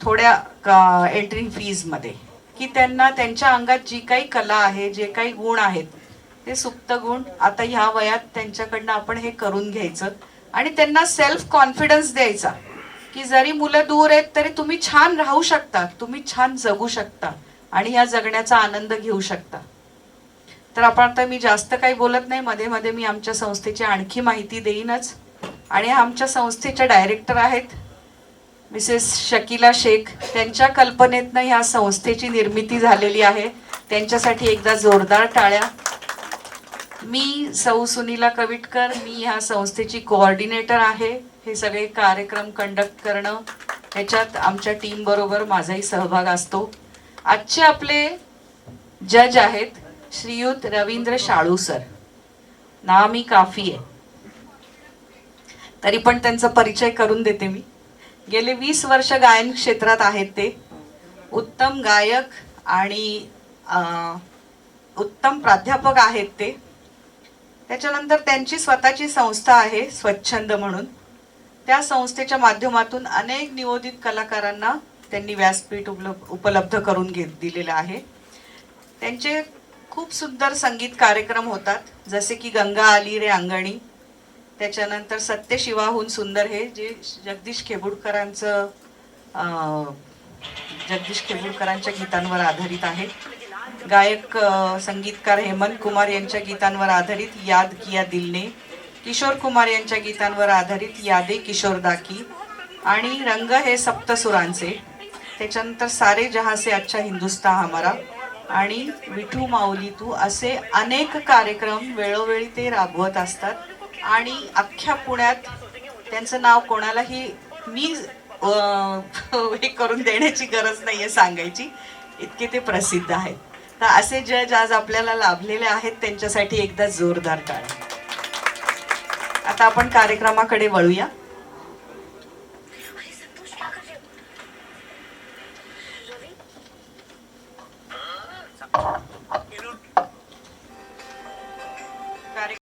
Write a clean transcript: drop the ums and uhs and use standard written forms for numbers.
थोड्या entry fees मध्ये, की त्यांना त्यांच्या अंगात जी काही कला आहे, जे काही गुण आहेत, ते सुप्त गुण आता ह्या वयात त्यांच्याकडनं आपण हे करून घ्यायचं आणि त्यांना सेल्फ कॉन्फिडन्स द्यायचा, की जरी मुलं दूर आहेत तरी तुम्ही छान राहू शकता, तुम्ही छान जगू शकता आणि या जगण्याचा आनंद घेऊ शकता. तर आपण आता मी जास्त काही बोलत नाही, मध्ये मध्ये मी आमच्या संस्थेची आणखी माहिती देईनच. आणि आमच्या संस्थेच्या डायरेक्टर आहेत मिसेस शकीला शेख. त्यांच्या कल्पनेतनं ह्या संस्थेची निर्मिती झालेली आहे. त्यांच्यासाठी एकदा जोरदार टाळ्या. मी सौ सुनीला कविटकर, मी ह्या संस्थेची कोऑर्डिनेटर आहे. हे सगळे कार्यक्रम कंडक्ट करणं, ह्याच्यात आमच्या टीम बरोबर माझाही सहभाग असतो. आजचे आपले जज आहेत श्रीयुत रवींद्र शाळू सर. नामी काफी आहे, तरी पण त्यांचा परिचय करून देते मी. गेले 20 वर्ष गायन क्षेत्रात आहेत ते. उत्तम गायक आणि उत्तम प्राध्यापक आहेत ते. त्याच्यानंतर त्यांची स्वतःची संस्था आहे स्वच्छंद म्हणून. त्या संस्थेच्या माध्यमातून अनेक निवोदित कलाकारांना त्यांनी व्यासपीठ उपलब्ध करून दिलेलं आहे. त्यांचे खूप सुंदर संगीत कार्यक्रम होतात, जसे की गंगा आली रे अंगणी, त्याच्यानंतर सत्य शिवाहून सुंदर हे, जे जगदीश खेबुडकरांच्या गीतांवर आधारित आहे. गायक संगीतकार हेमंत कुमार यांच्या गीतांवर आधारित याद किया दिलने, किशोर कुमार यांच्या गीतांवर आधारित यादे किशोरदा की, आणि रंग हे सप्तसुरांचे. त्याच्यानंतर सारे जहां से अच्छा हिंदुस्तान हमारा आणि विठू माऊली तू, असे अनेक कार्यक्रम वेळोवेळी ते राबवत असतात. आणि अख्ख्या पुण्यात त्यांचं नाव कोणालाही मी हे करून देण्याची गरज नाहीये सांगायची, इतके ते प्रसिद्ध आहेत. तर असे जज आज आपल्याला लाभलेले आहेत, त्यांच्यासाठी एकदा जोरदार टाळ्या. आता आपण कार्यक्रमाकडे वळूया.